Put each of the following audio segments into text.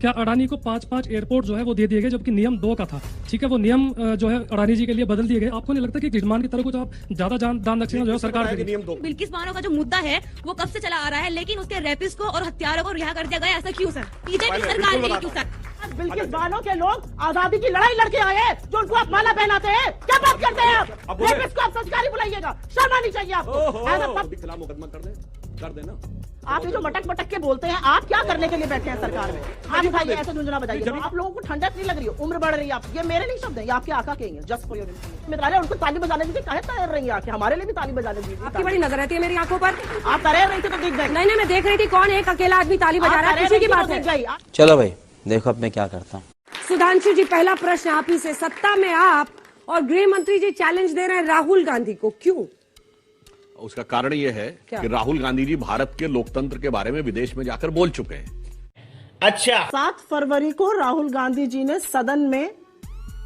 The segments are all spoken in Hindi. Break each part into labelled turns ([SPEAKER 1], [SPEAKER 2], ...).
[SPEAKER 1] क्या अडानी को 5-5 एयरपोर्ट जो है वो दे दिए गए, जबकि नियम 2 का था। ठीक है, वो नियम जो है अडानी जी के लिए बदल दिए गए। आपको नहीं लगता कि गिरमान की तरह कुछ आप ज्यादा दान दक्षिणा जो है सरकार के
[SPEAKER 2] नियम 2?
[SPEAKER 3] बिल्किस बानो का जो मुद्दा है वो कब से चला आ रहा है, लेकिन उसके रेपिस्ट को और हत्यारों को रिहा कर दिया गया, ऐसा क्यों सर? बीजेपी सरकार ने क्यों सर?
[SPEAKER 4] बिल्किस बानो के लोग आजादी की लड़ाई लड़के आए हैं, जो उनको आप माला पहनाते हैं। क्या बात करते हैं आप? रेपिस्ट को आप संस्कारी बुलाइएगा, शर्म आनी चाहिए आपको।
[SPEAKER 2] खिलाफ मुकदमा कर देना।
[SPEAKER 4] आप ये जो मटक मटक के बोलते हैं, आप क्या करने के लिए बैठे हैं सरकार में? आप उठाइए, ऐसे झुंझुना बजाइए। आप लोगों को ठंडक नहीं लग रही है, उम्र बढ़ रही है। आप ये मेरे नहीं शब्द है, ये आपके आका के हैं। जस्ट फॉर योर मित्रालय, उनको ताली बजाने दीजिए। काहे तैयार रही है आके? हमारे लिए भी ताली बजाने दीजिए।
[SPEAKER 5] आपकी बड़ी नजर रहती है मेरी आंखों पर।
[SPEAKER 4] आप तैयार रही थी तो दिख गए।
[SPEAKER 5] नहीं, मैं देख रही थी कौन एक अकेला आदमी ताली बजा रहा है, किसी की बात है।
[SPEAKER 6] चलो भाई देखो अब मैं क्या करता हूँ।
[SPEAKER 5] सुधांशु जी, पहला प्रश्न आप ही से। सत्ता में आप और गृह मंत्री जी चैलेंज दे रहे हैं राहुल गांधी को, क्यों?
[SPEAKER 2] उसका कारण यह है कि राहुल गांधी जी भारत के लोकतंत्र के बारे में विदेश में जाकर बोल चुके हैं।
[SPEAKER 4] अच्छा, 7 फरवरी को राहुल गांधी जी ने सदन में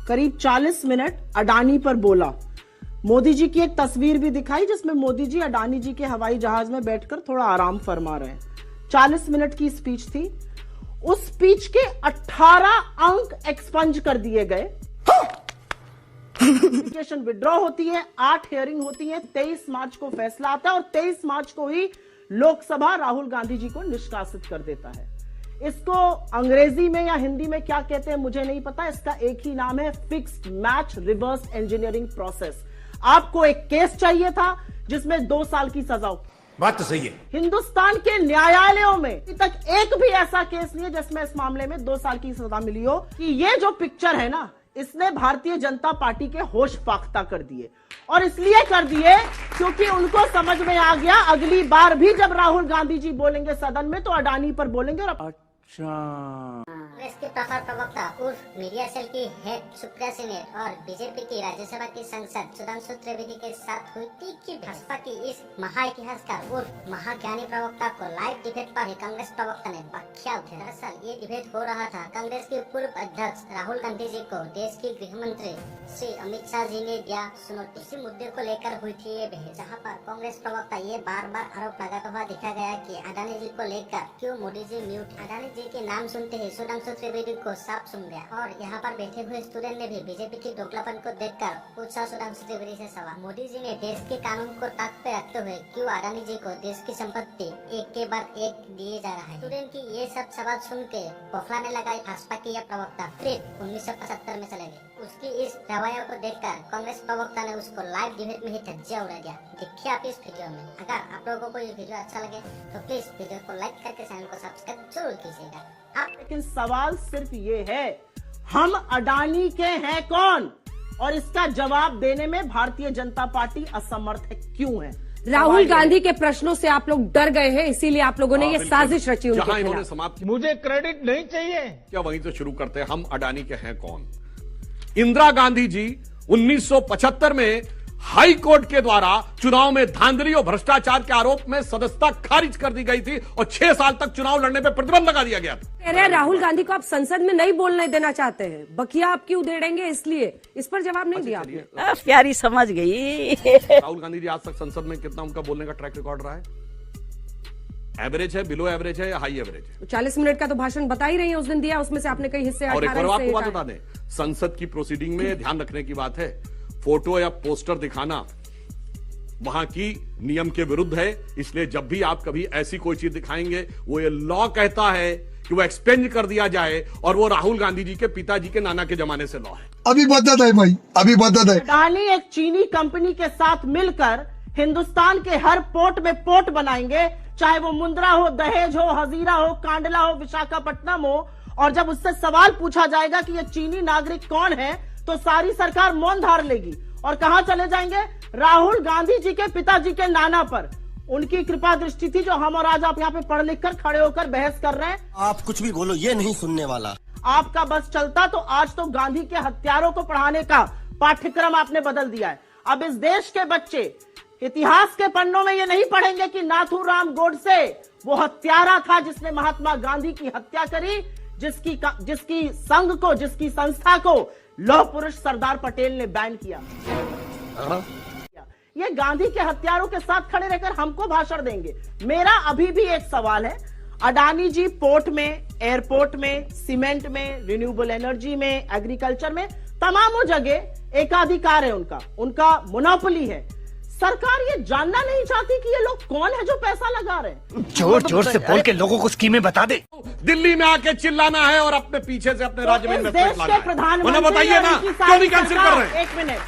[SPEAKER 4] करीब 40 मिनट अडानी पर बोला। मोदी जी की एक तस्वीर भी दिखाई जिसमें मोदी जी अडानी जी के हवाई जहाज में बैठकर थोड़ा आराम फरमा रहे हैं। 40 मिनट की स्पीच थी। उस स्पीच के 18 अंक एक्सपंज कर दिए गए। एप्लीकेशन विड्रॉ होती है, 8 हियरिंग होती है, 23 मार्च को फैसला आता है और 23 मार्च को ही लोकसभा राहुल गांधी जी को निष्कासित कर देता है। इसको अंग्रेजी में या हिंदी में क्या कहते हैं मुझे नहीं पता। इसका एक ही नाम है fixed match reverse engineering process. आपको एक केस चाहिए था जिसमें 2 साल की सजा हो।
[SPEAKER 7] बात तो सही है।
[SPEAKER 4] हिंदुस्तान के न्यायालयों में अभी तक एक भी ऐसा केस नहीं है जिसमें इस मामले में 2 साल की सजा मिली हो। कि ये जो पिक्चर है ना, इसने भारतीय जनता पार्टी के होश फाख्ता कर दिए। और इसलिए कर दिए क्योंकि उनको समझ में आ गया अगली बार भी जब राहुल गांधी जी बोलेंगे सदन में तो अडानी पर बोलेंगे। और
[SPEAKER 8] कांग्रेस के प्रखर प्रवक्ता उर्फ मीडिया सेल की हेड सुप्रिया सिन्हा और बीजेपी की राज्यसभा की सांसद सुधांशु त्रिवेदी के साथ हुई तीखी भाजपा की इस महाइतिहासकार उर्फ महाज्ञानी प्रवक्ता को लाइव डिबेट पर ही कांग्रेस प्रवक्ता ने बख्शिया उठे। दरअसल ये डिबेट हो रहा था कांग्रेस के पूर्व अध्यक्ष राहुल गांधी जी को देश के गृह मंत्री श्री अमित शाह जी ने दिया चुनौती। इसी मुद्दे को लेकर हुई थी ये बहस, जहाँ पर कांग्रेस प्रवक्ता ये बार बार आरोप लगाता हुआ दिखा गया कि अडानी जी को लेकर क्यों मोदी जी म्यूट। अडानी जी के नाम सुनते ही सुधांशु त्रिवेदी को साफ सुन गया और यहाँ पर बैठे हुए स्टूडेंट ने भी बीजेपी की दोगलापन को देखकर पूछा सुधांशु त्रिवेदी से सवाल, मोदी जी ने देश के कानून को ताक पे रखते हुए क्यों अडानी जी को देश की संपत्ति एक के बाद एक दिए जा रहा है। स्टूडेंट की ये सब सवाल सुन के बौखलाने लगाई भाजपा की यह प्रवक्ता फिर 1975 में चले गए। उसकी इस रवैया को देखकर कांग्रेस प्रवक्ता ने उसको लाइव डिबेट में ही धज्जियां उड़ा दिया। देखिए आप इस वीडियो में। अगर आप लोगों को ये वीडियो अच्छा लगे तो प्लीज वीडियो को लाइक करके चैनल को सब्सक्राइब जरूर कीजिएगा।
[SPEAKER 4] लेकिन सवाल सिर्फ ये है, हम अडानी के हैं कौन? और इसका जवाब देने में भारतीय जनता पार्टी असमर्थ है। क्यों है?
[SPEAKER 5] राहुल गांधी के प्रश्नों से आप लोग डर गए हैं, इसीलिए आप लोगों ने ये साजिश रची उनके खिलाफ।
[SPEAKER 2] इन्होंने समाप्त,
[SPEAKER 7] मुझे क्रेडिट नहीं चाहिए
[SPEAKER 2] क्या? वहीं से शुरू करते हैं। हम अडानी के हैं कौन? इंदिरा गांधी जी 1975 में हाई कोर्ट के द्वारा चुनाव में धांधली और भ्रष्टाचार के आरोप में सदस्यता खारिज कर दी गई थी और 6 साल तक चुनाव लड़ने पर प्रतिबंध लगा दिया गया था।
[SPEAKER 5] कह रहे हैं राहुल गांधी को आप संसद में नहीं बोलने देना चाहते हैं, बकिया आप क्यों उधेड़ेंगे, इसलिए इस पर जवाब नहीं दिया आपने।
[SPEAKER 4] प्यारी समझ गई।
[SPEAKER 2] राहुल गांधी जी आज तक संसद में कितना उनका बोलने का ट्रैक रिकॉर्ड रहा है? एवरेज है, बिलो एवरेज है या हाई एवरेज है?
[SPEAKER 5] 40 मिनट का तो भाषण बता ही रही है उस दिन दिया, उसमें से आपने कई हिस्से
[SPEAKER 2] और एक और आपको बात बता दें, संसद की प्रोसीडिंग में ध्यान रखने की बात है, फोटो या पोस्टर दिखाना वहां की नियम के विरुद्ध है। इसलिए जब भी आप कभी ऐसी कोई चीज दिखाएंगे, वो ये लॉ कहता है कि वो एक्सपेंज कर दिया जाए और वो राहुल गांधी जी के पिताजी के नाना के जमाने से लॉ है।
[SPEAKER 9] अभी बदत है भाई, अभी बदत है।
[SPEAKER 4] अडानी एक चीनी कंपनी के साथ मिलकर हिंदुस्तान के हर पोर्ट में पोर्ट बनाएंगे, चाहे वो मुंद्रा हो, दहेज हो, हजीरा हो, कांडला हो, विशाखापट्टनम हो। और जब उससे सवाल पूछा जाएगा कि ये चीनी नागरिक कौन है, तो सारी सरकार मौन धार लेगी और कहां चले जाएंगे? राहुल गांधी जी के पिताजी के नाना पर। उनकी कृपा दृष्टि थी जो हम और आज आप यहाँ पे पढ़ लिख कर खड़े होकर बहस कर रहे हैं।
[SPEAKER 6] आप कुछ भी बोलो, ये नहीं सुनने वाला।
[SPEAKER 4] आपका बस चलता तो आज तो गांधी के हत्यारों को पढ़ाने का पाठ्यक्रम आपने बदल दिया है। अब इस देश के बच्चे इतिहास के पन्नों में ये नहीं पढ़ेंगे कि नाथूराम गोडसे वो हत्यारा था जिसने महात्मा गांधी की हत्या करी, जिसकी संघ को, जिसकी संस्था को लौह पुरुष सरदार पटेल ने बैन किया। ये गांधी के हत्यारों के साथ खड़े रहकर हमको भाषण देंगे। मेरा अभी भी एक सवाल है, अडानी जी पोर्ट में, एयरपोर्ट में, सीमेंट में, रिन्यूएबल एनर्जी में, एग्रीकल्चर में, तमामों जगह एकाधिकार है उनका मोनोपोली है। सरकार ये जानना नहीं चाहती कि ये लोग कौन है जो पैसा लगा रहे हैं।
[SPEAKER 7] जोर जोर से बोल के लोगों को स्कीमें बता दे।
[SPEAKER 2] दिल्ली में आके चिल्लाना है और अपने पीछे से अपने राज्य में
[SPEAKER 4] इस
[SPEAKER 2] इन्वेस्टमेंट
[SPEAKER 4] देश
[SPEAKER 2] लाना
[SPEAKER 4] के
[SPEAKER 2] है।
[SPEAKER 4] प्रधानमंत्री
[SPEAKER 2] बताइए ना,
[SPEAKER 4] और इनकी
[SPEAKER 2] क्यों नहीं
[SPEAKER 4] सारी
[SPEAKER 2] कैंसिल कर
[SPEAKER 4] सरकार,
[SPEAKER 2] रहे हैं?
[SPEAKER 4] एक मिनट,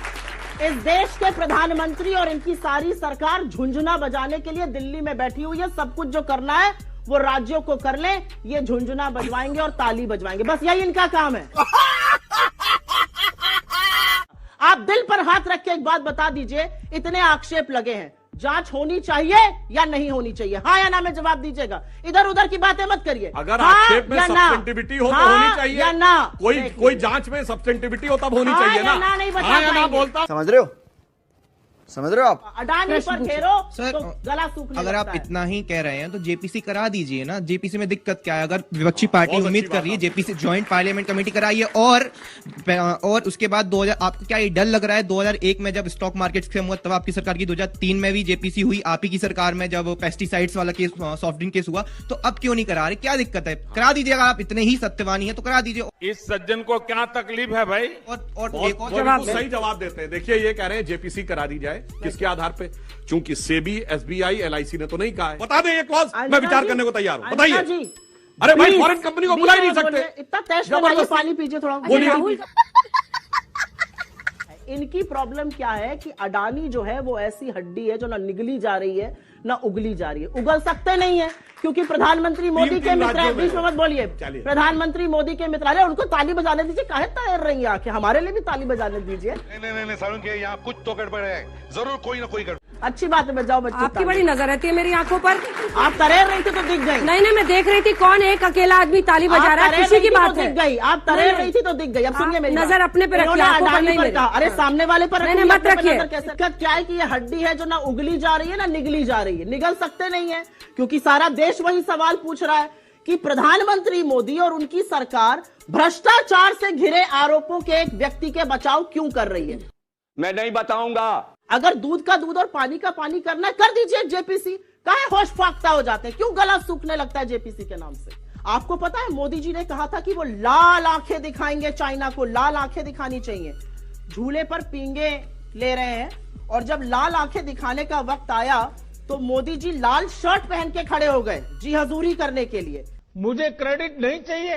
[SPEAKER 4] इस देश के प्रधानमंत्री और इनकी सारी सरकार झुंझुना बजाने के लिए दिल्ली में बैठी हुई है। सब कुछ जो करना है वो राज्यों को कर ले, ये झुंझुना बजवाएंगे और ताली बजवाएंगे, बस यही इनका काम है। आप दिल पर हाथ रख के एक बात बता दीजिए, इतने आक्षेप लगे हैं, जांच होनी चाहिए या नहीं होनी चाहिए? हाँ या ना में जवाब दीजिएगा, इधर उधर की बातें मत करिए।
[SPEAKER 2] अगर
[SPEAKER 4] हाँ
[SPEAKER 2] आक्षेप में सब्सटेंटिविटी हो तो होनी चाहिए
[SPEAKER 4] या ना?
[SPEAKER 2] कोई जांच में सब्सटेंटिविटी हो तब होनी
[SPEAKER 4] हाँ
[SPEAKER 2] चाहिए
[SPEAKER 4] या
[SPEAKER 2] ना?
[SPEAKER 4] ना नहीं बता
[SPEAKER 2] हाँ या ना
[SPEAKER 4] पाएंगे।
[SPEAKER 2] बोलता।
[SPEAKER 6] समझ रहे हो आप?
[SPEAKER 4] अडानी पर घेरो
[SPEAKER 10] सर,
[SPEAKER 4] तो गला सूखने
[SPEAKER 10] अगर
[SPEAKER 4] लगता
[SPEAKER 10] आप
[SPEAKER 4] है।
[SPEAKER 10] इतना ही कह रहे हैं तो जेपीसी करा दीजिए ना। जेपीसी में दिक्कत क्या है? अगर विपक्षी पार्टी
[SPEAKER 2] बहुत
[SPEAKER 10] उम्मीद
[SPEAKER 2] अच्छी
[SPEAKER 10] कर
[SPEAKER 2] बात
[SPEAKER 10] रही है
[SPEAKER 2] है।
[SPEAKER 10] जेपीसी ज्वाइंट पार्लियामेंट कमेटी कराइए और उसके बाद 2000 आपको क्या ये डर लग रहा है? 2001 में जब स्टॉक मार्केट से हुआ तब आपकी सरकार की, 2003 में भी जेपीसी हुई आप ही की सरकार में जब पेस्टिसाइड्स वाला केस, सॉफ्ट ड्रिंक केस हुआ, तो अब क्यों नहीं करा रहे? क्या दिक्कत है? करा दीजिए, अगर आप इतने ही सत्यवानी है तो करा दीजिए।
[SPEAKER 7] इस सज्जन को क्या तकलीफ है भाई?
[SPEAKER 10] और एक और
[SPEAKER 2] जवाब सही जवाब देते हैं। देखिए ये कह रहे हैं जेपीसी करा दी जाए, किसके आधार पे? चूंकि सेबी, एसबीआई, एलआईसी ने तो नहीं कहा है। बता दें ये क्लॉज, मैं विचार करने को तैयार हूं। बताइए। अरे भाई, फॉरेन कंपनी को बुला ही नहीं सकते।
[SPEAKER 4] इतना टेस्ट बनाइए, पानी पीजिए थोड़ा।
[SPEAKER 2] बोलिए।
[SPEAKER 4] इनकी प्रॉब्लम क्या है कि अडानी जो है वो ऐसी हड्डी है जो ना निगली जा रही है ना उगली जा रही है। उगल सकते नहीं है क्योंकि प्रधानमंत्री मोदी के मित्र हैं। बीच में मत बोलिए। प्रधानमंत्री मोदी के मित्र, अरे उनको ताली बजाने दीजिए, काहे तैर रही है आंखें? हमारे लिए भी ताली बजाने दीजिए।
[SPEAKER 7] नहीं सारुण के यहाँ कुछ तो गड़बड़ है, जरूर कोई ना कोई गड़बड़।
[SPEAKER 4] अच्छी बात है, जाओ बच्चों।
[SPEAKER 5] आपकी बड़ी नजर रहती है मेरी आंखों पर।
[SPEAKER 4] आप तैर रही थी तो दिख गई।
[SPEAKER 5] नहीं, मैं देख रही थी कौन एक अकेला आदमी ताली बजा रहा है, खुशी की बात है।
[SPEAKER 4] दिख गई, आप तैर रही थी तो दिख गई। अब सुनिए मेरी
[SPEAKER 5] नजर अपने पे रखिए, आंखों पर नहीं मेरी।
[SPEAKER 4] अरे सामने वाले पर
[SPEAKER 5] नहीं, मत रखिए।
[SPEAKER 4] क्या है कि ये हड्डी है जो ना उगली जा रही है ना निगली जा रही है। निगल सकते नहीं है क्योंकि सारा देश वही सवाल पूछ रहा है कि प्रधानमंत्री मोदी और उनकी सरकार भ्रष्टाचार से घिरे आरोपों के एक व्यक्ति के बचाव क्यों कर रही है।
[SPEAKER 7] मैं नहीं बताऊंगा।
[SPEAKER 4] अगर दूध का दूध और पानी का पानी करना है, कर दीजिए जेपीसी। काहे होश फाख्ता हो जाते हैं? क्यों गला सूखने लगता है जेपीसी के नाम से? आपको पता है मोदी जी ने कहा था कि वो लाल आंखें दिखाएंगे चाइना को, लाल आंखें दिखानी चाहिए। झूले पर पींगे ले रहे हैं और जब लाल आंखें दिखाने का वक्त आया तो मोदी जी लाल शर्ट पहन के खड़े हो गए जी हजूरी करने के लिए।
[SPEAKER 7] मुझे क्रेडिट नहीं चाहिए।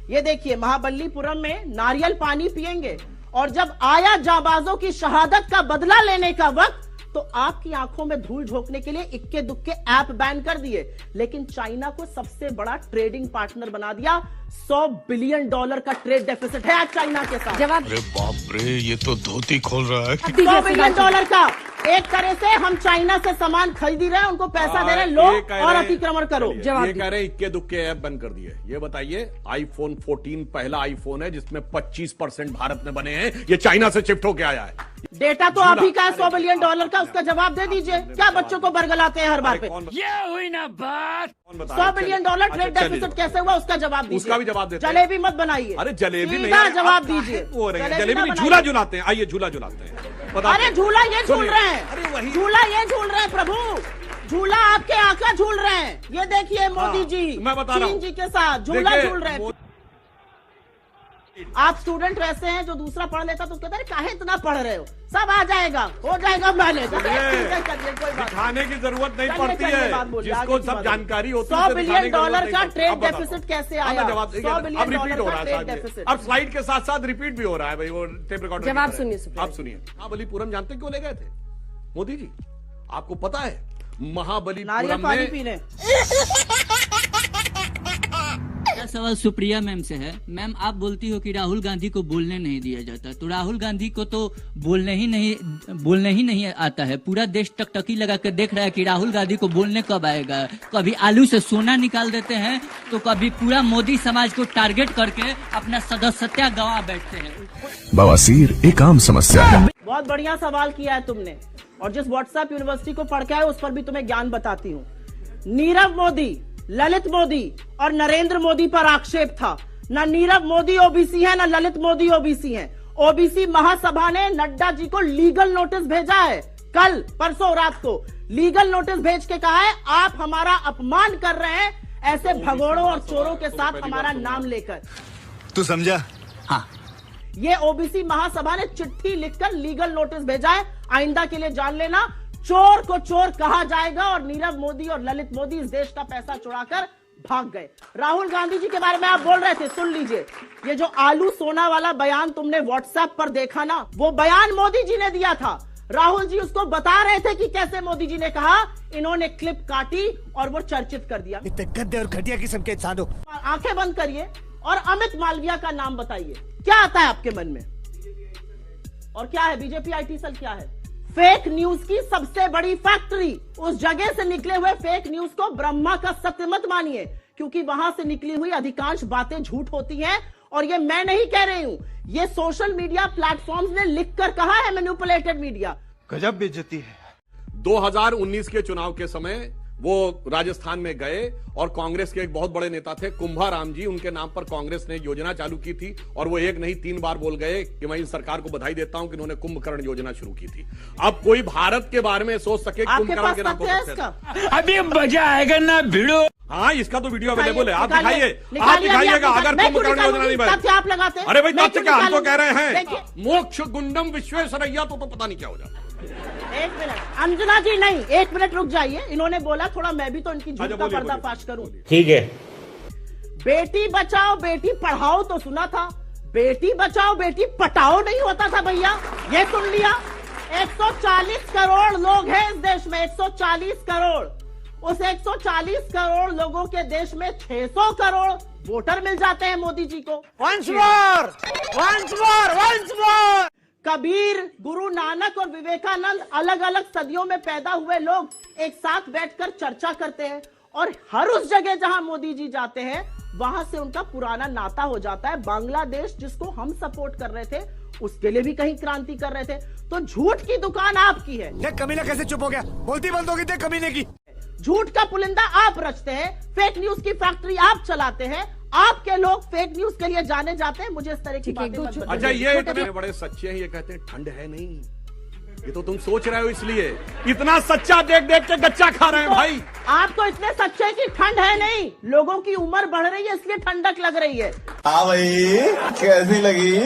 [SPEAKER 4] ये देखिए, महाबलीपुरम में नारियल पानी पिएंगे और जब आया जाबाजों की शहादत का बदला लेने का वक्त तो आपकी आंखों में धूल झोंकने के लिए इक्के दुक्के ऐप बैन कर दिए। लेकिन चाइना को सबसे बड़ा ट्रेडिंग पार्टनर बना दिया। $100 बिलियन का ट्रेड डेफिसिट है आज चाइना के साथ।
[SPEAKER 5] जवाब
[SPEAKER 7] अरे बाप रे, ये तो धोती खोल रहा है।
[SPEAKER 4] $100 बिलियन का एक तरह से हम चाइना से सामान खरीद रहे हैं, उनको पैसा दे रहे हैं, लो और अतिक्रमण करो।
[SPEAKER 2] ये कह रहे हैं इक्के दुक्के ऐप बंद कर दिए। ये बताइए, आईफोन 14 पहला आईफोन है जिसमें 25% भारत में बने हैं। ये चाइना से शिफ्ट होकर आया है।
[SPEAKER 4] डेटा तो आप ही का है $100 बिलियन का, उसका जवाब दे दीजिए। क्या बच्चों को बरगलाते हैं हर बार पे?
[SPEAKER 7] ये हुई ना बात।
[SPEAKER 4] $100 बिलियन ट्रेड डेफिसिट कैसे हुआ उसका जवाब दीजिए।
[SPEAKER 2] उसका भी जवाब देते हैं।
[SPEAKER 4] जलेबी मत बनाइए।
[SPEAKER 2] अरे जलेबी नहीं,
[SPEAKER 4] सीधा जवाब दीजिए।
[SPEAKER 2] जलेबी नहीं, झूला झुलाते हैं। आइए झूला झुलाते हैं।
[SPEAKER 4] अरे झूला ये झूल रहे हैं,
[SPEAKER 2] अरे वही
[SPEAKER 4] झूला ये झूल रहे हैं प्रभु, झूला आपके आका झूल रहे हैं। ये देखिए मोदी जी,
[SPEAKER 2] मैं बता रहा हूं
[SPEAKER 4] चीन जी के साथ झूला झूल रहे हैं। आप स्टूडेंट वैसे हैं जो दूसरा पढ़ लेता तो कहते हैं काहे इतना पढ़ रहे हो, सब आ जाएगा, हो जाएगा मैनेज।
[SPEAKER 2] दिखाने की जरूरत नहीं पड़ती है, जिसको सब जानकारी होती है।
[SPEAKER 4] $100 बिलियन का ट्रेड डेफिसिट कैसे आया?
[SPEAKER 2] अब रिपीट हो रहा है, अब स्लाइड के साथ साथ रिपीट भी हो रहा है भाई। वो टेप रिकॉर्डर
[SPEAKER 5] जवाब सुनिए।
[SPEAKER 2] आप सुनिए। महाबलीपुरम जानते क्यों ले गए थे मोदी जी? आपको पता है महाबलीपुरम में
[SPEAKER 11] मेरा सवाल सुप्रिया मैम से है। मैम, आप बोलती हो कि राहुल गांधी को बोलने नहीं दिया जाता, तो राहुल गांधी को तो बोलने ही नहीं आता है। पूरा देश टकटकी लगा कर देख रहा है कि राहुल गांधी को बोलने कब आएगा। कभी आलू से सोना निकाल देते हैं तो कभी पूरा मोदी समाज को टारगेट करके अपना सदस्यता गंवा बैठते हैं।
[SPEAKER 12] बवासीर एक आम समस्या है।
[SPEAKER 4] बहुत बढ़िया सवाल किया है तुमने, और जिस व्हाट्सएप यूनिवर्सिटी को पढ़ के आए उस पर भी तुम्हें ज्ञान बताती हूँ। नीरव मोदी, ललित मोदी और नरेंद्र मोदी पर आक्षेप था। ना नीरव मोदी ओबीसी है, ना ललित मोदी ओबीसी है। ओबीसी महासभा ने नड्डा जी को लीगल नोटिस भेजा है। कल परसों रात को लीगल नोटिस भेज के कहा है आप हमारा अपमान कर रहे हैं, ऐसे भगोड़ों और चोरों के साथ हमारा नाम लेकर।
[SPEAKER 9] तू समझा? हाँ।
[SPEAKER 4] ये ओबीसी महासभा ने चिट्ठी लिखकर लीगल नोटिस भेजा है। आइंदा के लिए जान लेना, चोर को चोर कहा जाएगा और नीरव मोदी और ललित मोदी इस देश का पैसा चुराकर भाग गए। राहुल गांधी जी के बारे में आप बोल रहे थे, सुन लीजिए। ये जो आलू सोना वाला बयान तुमने व्हाट्सएप पर देखा ना, वो बयान मोदी जी ने दिया था। राहुल जी उसको बता रहे थे कि कैसे मोदी जी ने कहा, इन्होंने क्लिप काटी और वो चर्चित कर दिया।
[SPEAKER 9] इतने गंदे और घटिया किस्म के इंसान हो।
[SPEAKER 4] आंखें बंद करिए और अमित मालविया का नाम बताइए, क्या आता है आपके मन में? और क्या है बीजेपी आईटी सेल? क्या है? फेक न्यूज की सबसे बड़ी फैक्ट्री। उस जगह से निकले हुए फेक न्यूज को ब्रह्मा का सत्य मत मानिए, क्योंकि वहां से निकली हुई अधिकांश बातें झूठ होती हैं। और ये मैं नहीं कह रही हूं, ये सोशल मीडिया प्लेटफॉर्म्स ने लिखकर कहा है, मैनिपुलेटेड मीडिया।
[SPEAKER 7] गजब बेइज्जती है।
[SPEAKER 2] 2019 के चुनाव के समय वो राजस्थान में गए और कांग्रेस के एक बहुत बड़े नेता थे कुंभाराम जी, उनके नाम पर कांग्रेस ने योजना चालू की थी और वो एक नहीं 3 बार बोल गए कि मैं इस सरकार को बधाई देता हूं कि उन्होंने कुंभकर्ण योजना शुरू की थी। अब कोई भारत के बारे में सोच सके कुंभकर्ण के नाम पर
[SPEAKER 13] अभी मजा आएगा ना भिड़ो।
[SPEAKER 2] हाँ, इसका तो वीडियो अवेलेबल है, आप दिखाइए, आप दिखाइएगा। अगर कुंभकर्ण योजना नहीं बनी,
[SPEAKER 4] आप लगाते।
[SPEAKER 2] अरे भाई तथ्य क्या, हम तो कह रहे हैं मोक्ष गुंडम विश्वेश्वरैया, तो पता नहीं क्या हो जाता।
[SPEAKER 4] एक मिनट अंजना जी, नहीं 1 मिनट रुक जाइए। इन्होंने बोला थोड़ा मैं भी तो इनकी झूठ का पर्दाफाश करूं।
[SPEAKER 13] ठीक है।
[SPEAKER 4] बेटी बचाओ बेटी पढ़ाओ तो सुना था, बेटी बचाओ बेटी पटाओ नहीं होता था भैया। ये सुन लिया। 140 करोड़ लोग हैं इस देश में, 140 करोड़। उस 140 करोड़ लोगों के देश में 600 करोड़ वोटर मिल जाते हैं मोदी जी को।
[SPEAKER 13] Once more, once more, once more.
[SPEAKER 4] Kabir, Guru Nanak और विवेकानंद, अलग अलग सदियों में पैदा हुए लोग एक साथ बैठकर चर्चा करते हैं और हर उस जगह जहां मोदी जी जाते हैं वहां से उनका पुराना नाता हो जाता है। बांग्लादेश जिसको हम सपोर्ट कर रहे थे, उसके लिए भी कहीं क्रांति कर रहे थे। तो झूठ की दुकान आपकी है।
[SPEAKER 9] देख कमीना कैसे चुप हो गया, बोलती बंद होगी देख कमीने की।
[SPEAKER 4] झूठ का पुलिंदा आप रचते हैं, फेक न्यूज की फैक्ट्री आप चलाते हैं। आपके लोग फेक न्यूज के लिए जाने जाते हैं। मुझे इस तरह की बातें मत बताइए।
[SPEAKER 2] अच्छा, ये इतने बड़े सच्चे हैं, ये कहते हैं ठंड है नहीं। ये तो तुम सोच रहे हो, इसलिए इतना सच्चा देख देख के गच्चा खा रहे हैं भाई।
[SPEAKER 4] आप तो इतने सच्चे हैं कि ठंड है नहीं, लोगों की उम्र बढ़ रही है इसलिए ठंडक लग रही है।
[SPEAKER 9] हाँ भाई, कैसी लगी?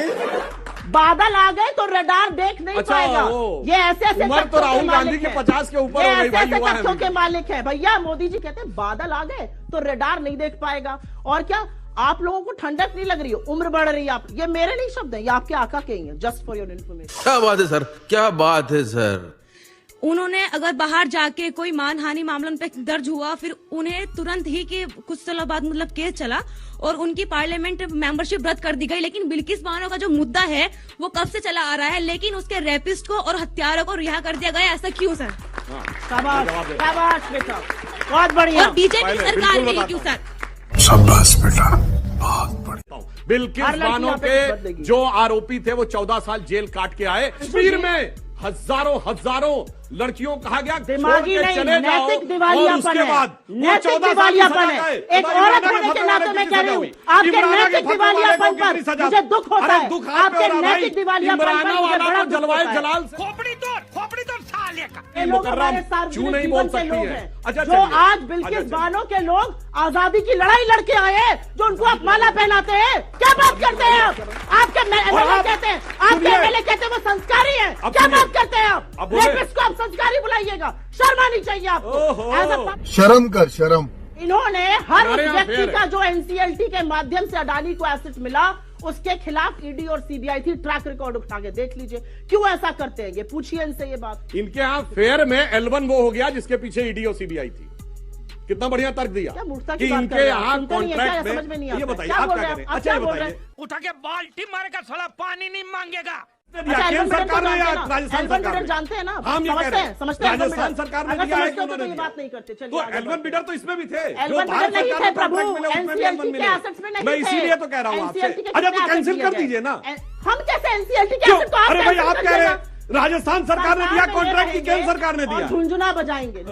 [SPEAKER 4] बादल आ गए तो रडार देख नहीं पाएगा। ये ऐसे ऐसे
[SPEAKER 2] उम्र तो राहुल गांधी के 50 के ऊपर हो गई भाई, युवा है।
[SPEAKER 4] तथ्यों के मालिक है भैया। मोदी जी कहते हैं बादल आ गए तो रडार नहीं देख पाएगा। और क्या आप लोगों को ठंडक नहीं लग रही है, उम्र बढ़ रही है। आप, ये मेरे नहीं शब्द हैं, ये आपके आका के ही हैं। Just for your information.
[SPEAKER 13] क्या बात है सर, क्या बात है सर।
[SPEAKER 3] उन्होंने अगर बाहर जाके कोई मानहानि मामलों पे दर्ज हुआ, फिर उन्हें तुरंत ही के कुछ सालों बाद मतलब केस चला और उनकी पार्लियामेंट मेंबरशिप रद्द कर दी गई। लेकिन बिल्किस बानो का जो मुद्दा है वो कब से चला आ रहा है, लेकिन उसके रेपिस्ट को और हत्यारों को रिहा कर दिया गया। ऐसा क्यों सर?
[SPEAKER 4] शाबाश बेटा, बहुत बढ़िया।
[SPEAKER 3] और बीजेपी सरकार के लिए क्यों सर?
[SPEAKER 12] शाबाश बेटा, बहुत बढ़िया।
[SPEAKER 2] बिल्किस बानो के जो आरोपी थे वो 14 साल जेल काट के आए। कश्मीर में हजारों लड़कियों कहा गया
[SPEAKER 4] दिमागी नहीं,
[SPEAKER 2] चले जाओ,
[SPEAKER 4] नैतिक दिवालियापन है। नैतिक दिवालियापन है। एक औरत होने के नाते मैं कह रही हूँ, आपके नैतिक दिवालियापन पर मुझे दुख होता है। आपके नैतिक दिवालियापन पर मुझे बड़ा दुख होता है।
[SPEAKER 2] जलाल
[SPEAKER 13] खोपड़ी तोड़ साले का।
[SPEAKER 4] ये लोग हमारे सार्वजनिक जीवन के लोग हैं, जो आज बिल्किस बानो के लोग आजादी की लड़ाई लड़के आए हैं, जो उनको आप माला पहनाते हैं। क्या बात करते हैं आप? आपके एमएलए कहते हैं, आपके एमएलए कहते हैं वो संस्कारी है। क्या बात करते हैं आप? रेपिस्ट को आप संस्कारी बुलाइएगा? शर्म आनी चाहिए आपको।
[SPEAKER 9] शर्म कर, शर्म।
[SPEAKER 4] इन्होंने हर व्यक्ति का जो एनसीएलटी के माध्यम से अडानी को एसेट मिला, उसके खिलाफ ईडी और सीबीआई थी। ट्रैक रिकॉर्ड उठा के देख लीजिए। क्यों ऐसा करते हैं? ये पूछिए इनसे ये बात।
[SPEAKER 2] इनके यहाँ फेयर में L1 वो हो गया जिसके पीछे ईडी और सीबीआई थी। कितना बढ़िया तर्क दिया कि इनके यहाँ कॉन्ट्रैक्ट में।
[SPEAKER 4] समझ में नहीं आता।
[SPEAKER 2] ये बताइए आप क्या करें? अच्छा, ये बताइए,
[SPEAKER 13] उठा के बाल्टी मारेगा साला, पानी नहीं मांगेगा।
[SPEAKER 2] केंद्र सरकार ने या राजस्थान सरकार ने?
[SPEAKER 4] जानते हैं ना,
[SPEAKER 2] हम ये कह रहे हैं
[SPEAKER 4] समझते हैं।
[SPEAKER 2] राजस्थान सरकार ने दिया है कि उन्होंने
[SPEAKER 4] ये बात नहीं करते।
[SPEAKER 2] तो L1 बिडर तो इसमें भी थे,
[SPEAKER 4] L1 बिडर नहीं थे प्रभु, एनसीएलटी के एसेट्स में नहीं थे।
[SPEAKER 2] मैं इसीलिए तो कह रहा हूँ आपसे। अच्छा, तो कैंसिल कर दीजिए ना।
[SPEAKER 4] हम कैसे एनसीएलटी के एसेट को आप?
[SPEAKER 2] अरे भाई, आप कह रहे हैं राजस्थान सरकार ने दिया कॉन्ट्रैक्ट की केंद्र सरकार ने दिया।
[SPEAKER 4] झुंझुना बजाएंगे।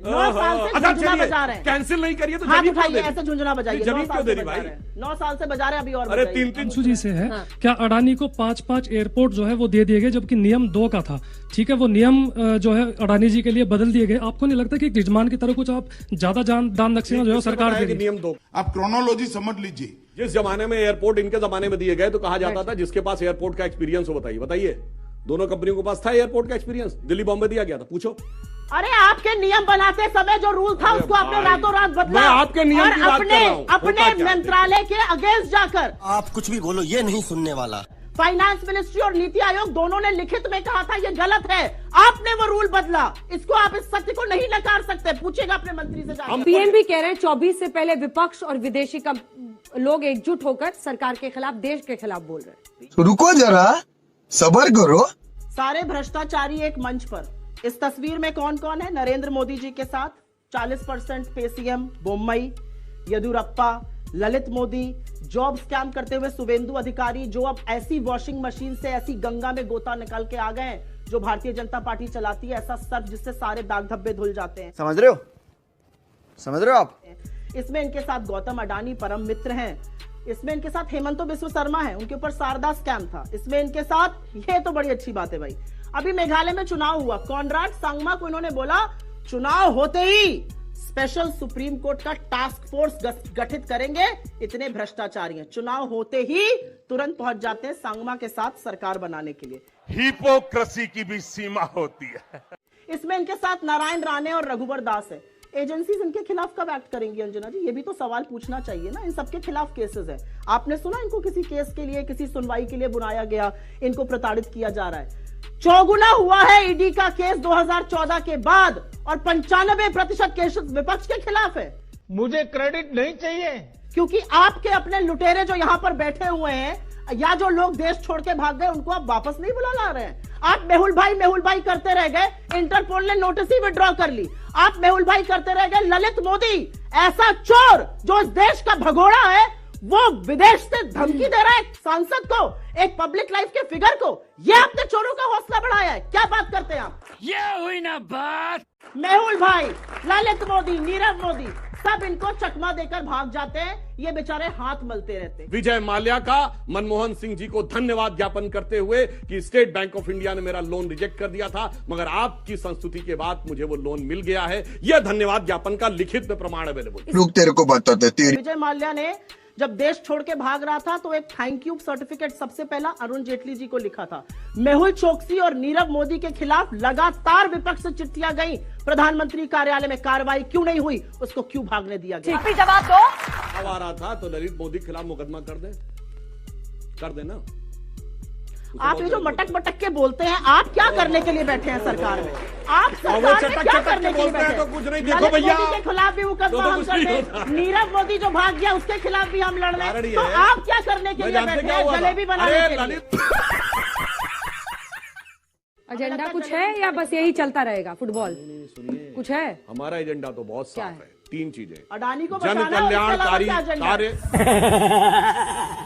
[SPEAKER 4] 9 साल से
[SPEAKER 2] अच्छा
[SPEAKER 4] झुंझुना बजा रहे हैं।
[SPEAKER 2] कैंसिल नहीं करिए तो
[SPEAKER 4] हाथ
[SPEAKER 2] जमीन क्यों
[SPEAKER 4] उठाइए,
[SPEAKER 2] दे रही?
[SPEAKER 4] ऐसे झुंझुना बजाइए।
[SPEAKER 2] जमीन
[SPEAKER 4] 9 साल
[SPEAKER 2] क्यों दे
[SPEAKER 4] से
[SPEAKER 2] रही
[SPEAKER 4] बजा
[SPEAKER 2] भाई?
[SPEAKER 4] रहे हैं। 9 साल से बजा रहे हैं, अभी और
[SPEAKER 2] अरे
[SPEAKER 4] बजाइए।
[SPEAKER 2] 3-3
[SPEAKER 1] जी से है क्या अडानी को 5-5 एयरपोर्ट जो है वो दे दिए गए, जबकि नियम 2 का था। ठीक है, वो नियम जो है अडानी जी के लिए बदल दिए गए। आपको नहीं लगता कि एक यजमान की तरह कुछ आप ज्यादा दान दक्षिणा जो है सरकार दे रही है?
[SPEAKER 2] नियम 2
[SPEAKER 12] आप क्रोनोलॉजी समझ लीजिए।
[SPEAKER 2] जिस जमाने में एयरपोर्ट इनके जमाने में दिए गए तो कहा जाता था जिसके पास एयरपोर्ट का एक्सपीरियंस हो बताइए। दोनों कंपनियों के पास था एयरपोर्ट का एक्सपीरियंस। दिल्ली बॉम्बे दिया गया था, पूछो।
[SPEAKER 4] अरे आपके नियम बनाते समय जो रूल था उसको आपने रातों रात बदला।
[SPEAKER 2] मैं आपके नियम
[SPEAKER 4] और
[SPEAKER 2] की बात कर रहा हूं।
[SPEAKER 4] अपने मंत्रालय के अगेंस्ट जाकर
[SPEAKER 6] आप कुछ भी बोलो, ये नहीं सुनने वाला।
[SPEAKER 4] फाइनेंस मिनिस्ट्री और नीति आयोग दोनों ने लिखित में कहा था ये गलत है, आपने वो रूल बदला। इसको आप इस सत्य को नहीं नकार सकते, पूछेगा अपने मंत्री से जाकर।
[SPEAKER 5] पीएम भी कह रहे हैं 24 से पहले विपक्ष और विदेशी लोग एकजुट होकर सरकार के खिलाफ, देश के खिलाफ बोल रहे हैं।
[SPEAKER 9] रुको जरा, सबर करो।
[SPEAKER 4] सारे भ्रष्टाचारी एक मंच पर। इस तस्वीर में कौन कौन है? नरेंद्र मोदी जी के साथ 40% पे CM Bommai, Yediyurappa, Lalit Modi, job scam करते हुए शुवेंदु अधिकारी, जो अब ऐसी वॉशिंग मशीन से ऐसी गंगा में गोता निकाल के आ गए हैं जो भारतीय जनता पार्टी चलाती है, ऐसा सर्फ जिससे सारे दाग धब्बे धुल जाते हैं।
[SPEAKER 6] समझ रहे हो आप?
[SPEAKER 4] इसमें इनके साथ गौतम अडानी परम मित्र हैं। इसमें इनके साथ हेमंतो बिस्व शर्मा है, उनके ऊपर शारदा स्कैम था। इसमें इनके साथ, ये तो बड़ी अच्छी बात है भाई, अभी मेघालय में चुनाव हुआ, कॉनराड सांगमा को इन्होंने बोला चुनाव होते ही स्पेशल सुप्रीम कोर्ट का टास्क फोर्स गठित करेंगे, इतने भ्रष्टाचारी हैं। चुनाव होते ही तुरंत पहुंच जाते हैं सांगमा के साथ सरकार बनाने के लिए।
[SPEAKER 7] हिपोक्रेसी की भी सीमा होती है।
[SPEAKER 4] इसमें इनके साथ नारायण राणे और रघुवर दास है। एजेंसीज इनके खिलाफ कब एक्ट करेंगी अंजना जी? ये भी तो सवाल पूछना चाहिए ना। इन सबके खिलाफ केसेस है। आपने सुना इनको किसी केस के लिए, किसी सुनवाई के लिए बुलाया गया, इनको प्रताड़ित किया जा रहा है। चौगुना हुआ है ईडी का केस 2014 के बाद और 95% केस विपक्ष के खिलाफ है।
[SPEAKER 13] मुझे क्रेडिट नहीं चाहिए,
[SPEAKER 4] क्योंकि आपके अपने लुटेरे जो यहां पर बैठे हुए हैं या जो लोग देश छोड़ के भाग गए उनको आप वापस नहीं बुला ला रहे हैं। आप मेहुल भाई करते रह गए, इंटरपोल ने नोटिस ही विड्रॉ कर ली। आप मेहुल भाई करते रह गए। ललित मोदी ऐसा चोर जो इस देश का भगोड़ा है, वो विदेश से धमकी दे रहा है सांसद को, एक पब्लिक लाइफ के फिगर को। ये आपने चोरों का हौसला बढ़ाया है। क्या बात करते हैं आप?
[SPEAKER 13] ये हुई ना बात।
[SPEAKER 4] मेहुल भाई, ललित मोदी, नीरव मोदी, सब इनको चकमा देकर भाग जाते हैं। ये बेचारे हाथ मलते रहते हैं।
[SPEAKER 2] विजय माल्या का मनमोहन सिंह जी को धन्यवाद ज्ञापन करते हुए कि स्टेट बैंक ऑफ इंडिया ने मेरा लोन रिजेक्ट कर दिया था, मगर आपकी संस्तुति के बाद मुझे वो लोन मिल गया है। यह धन्यवाद ज्ञापन का लिखित में प्रमाण अवेलेबल।
[SPEAKER 9] रुक, तेरे को बताते तेरी।
[SPEAKER 4] विजय माल्या ने जब देश छोड़ के भाग रहा था तो एक थैंक यू सर्टिफिकेट सबसे पहला अरुण जेटली जी को लिखा था। मेहुल चोकसी और नीरव मोदी के खिलाफ लगातार विपक्ष से चिट्ठियां गई, प्रधानमंत्री कार्यालय में कार्रवाई क्यों नहीं हुई, उसको क्यों भागने दिया गया?
[SPEAKER 5] जवाब दो।
[SPEAKER 2] अब आ रहा था तो ललित मोदी के खिलाफ मुकदमा कर देना।
[SPEAKER 4] आप ये जो मटक के बोलते हैं, आप क्या करने के लिए बैठे हैं सरकार में? आप सरकार में क्या करने के लिए बैठे हैं?
[SPEAKER 2] तो कुछ नहीं, देखो भैया,
[SPEAKER 4] मोदी के खिलाफ भी मुकदमा हम कर रहे, नीरव मोदी जो भाग गया उसके खिलाफ भी हम लड़ रहे हैं। तो आप क्या करने के लिए बैठे हैं? जलेबी बनाने के लिए।
[SPEAKER 5] एजेंडा कुछ है या बस यही चलता रहेगा? फुटबॉल कुछ है?
[SPEAKER 2] हमारा एजेंडा तो बहुत साफ है। 3 चीजें,
[SPEAKER 4] अडानी को
[SPEAKER 2] जन कल्याणकारी कार्य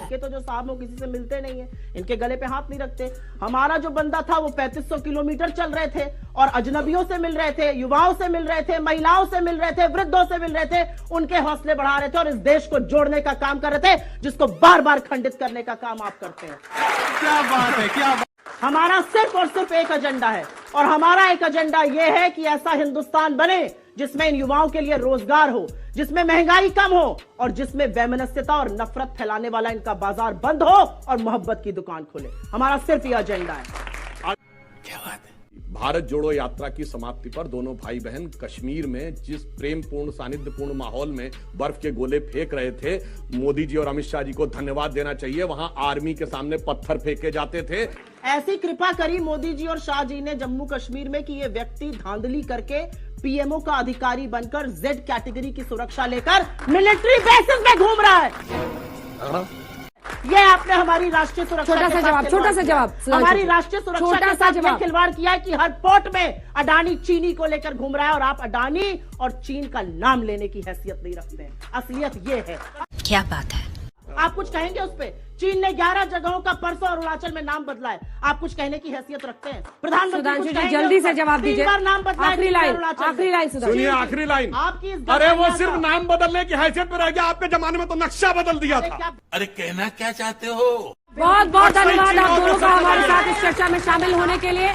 [SPEAKER 4] के तो जो साहब वो किसी से मिलते नहीं है, इनके गले पे हाथ नहीं रखते। हमारा जो बंदा था वो 3500 किलोमीटर चल रहे थे और अजनबियों से मिल रहे थे, युवाओं से मिल रहे थे, महिलाओं से मिल रहे थे, वृद्धों से मिल रहे थे, उनके हौसले बढ़ा रहे थे और इस देश को जोड़ने का काम कर रहे थे, जिसको बार बार खंडित करने का काम आप करते हैं।
[SPEAKER 9] क्या बात है, क्या बात।
[SPEAKER 4] हमारा सिर्फ और सिर्फ एक एजेंडा है और हमारा एक एजेंडा यह है कि ऐसा हिंदुस्तान बने जिसमें इन युवाओं के लिए रोजगार हो, जिसमें महंगाई कम हो और जिसमें वैमनस्यता और नफरत फैलाने वाला इनका बाजार बंद हो और मोहब्बत की दुकान खोले। हमारा सिर्फ यह एजेंडा है।
[SPEAKER 2] क्या बात है। भारत जोड़ो यात्रा की समाप्ति पर दोनों भाई बहन कश्मीर में जिस प्रेमपूर्ण सानिध्यपूर्ण माहौल में बर्फ के गोले फेंक रहे थे, मोदी जी और अमित शाह जी को धन्यवाद देना चाहिए। वहां आर्मी के सामने पत्थर फेंके जाते थे।
[SPEAKER 4] ऐसी कृपा करी मोदी जी और शाह जी ने जम्मू कश्मीर में कि ये व्यक्ति धांधली करके पीएमओ का अधिकारी बनकर जेड कैटेगरी की सुरक्षा लेकर मिलिट्री बेसिस में घूम रहा है। ये आपने हमारी राष्ट्रीय सुरक्षा
[SPEAKER 5] छोटा सा जवाब
[SPEAKER 4] हमारी राष्ट्रीय सुरक्षा के साथ खिलवाड़ किया है कि हर पोर्ट में अडानी चीनी को लेकर घूम रहा है और आप अडानी और चीन का नाम लेने की हैसियत नहीं रखते हैं। असलियत ये है।
[SPEAKER 3] क्या बात है।
[SPEAKER 4] आप कुछ कहेंगे उस पे? चीन ने 11 जगहों का परसों अरुणाचल में नाम बदला है, आप कुछ कहने की हैसियत रखते हैं? प्रधानमंत्री
[SPEAKER 5] सुधांशु
[SPEAKER 4] कुछ
[SPEAKER 5] जी
[SPEAKER 4] कहेंगे
[SPEAKER 5] जल्दी
[SPEAKER 4] उस
[SPEAKER 5] से
[SPEAKER 4] पर?
[SPEAKER 5] जवाब
[SPEAKER 4] 3
[SPEAKER 5] दीजिए।
[SPEAKER 4] बार नाम बदला है
[SPEAKER 5] आखिरी
[SPEAKER 4] चीन ने
[SPEAKER 5] लाइन,
[SPEAKER 4] अरुणाचल में।
[SPEAKER 5] आखिरी लाइन सुधांशु।
[SPEAKER 2] सुनिए आखिरी लाइन।
[SPEAKER 4] आपकी इस
[SPEAKER 2] अरे वो
[SPEAKER 4] गलत
[SPEAKER 2] सिर्फ
[SPEAKER 4] याद
[SPEAKER 2] नाम बदलने की हैसियत पे रह गया, आपके जमाने में तो नक्शा बदल दिया था।
[SPEAKER 4] क्या
[SPEAKER 9] अरे कहना क्या चाहते हो?
[SPEAKER 5] बहुत बहुत धन्यवाद आप दोनों का हमारे साथ इस चर्चा में शामिल होने के लिए।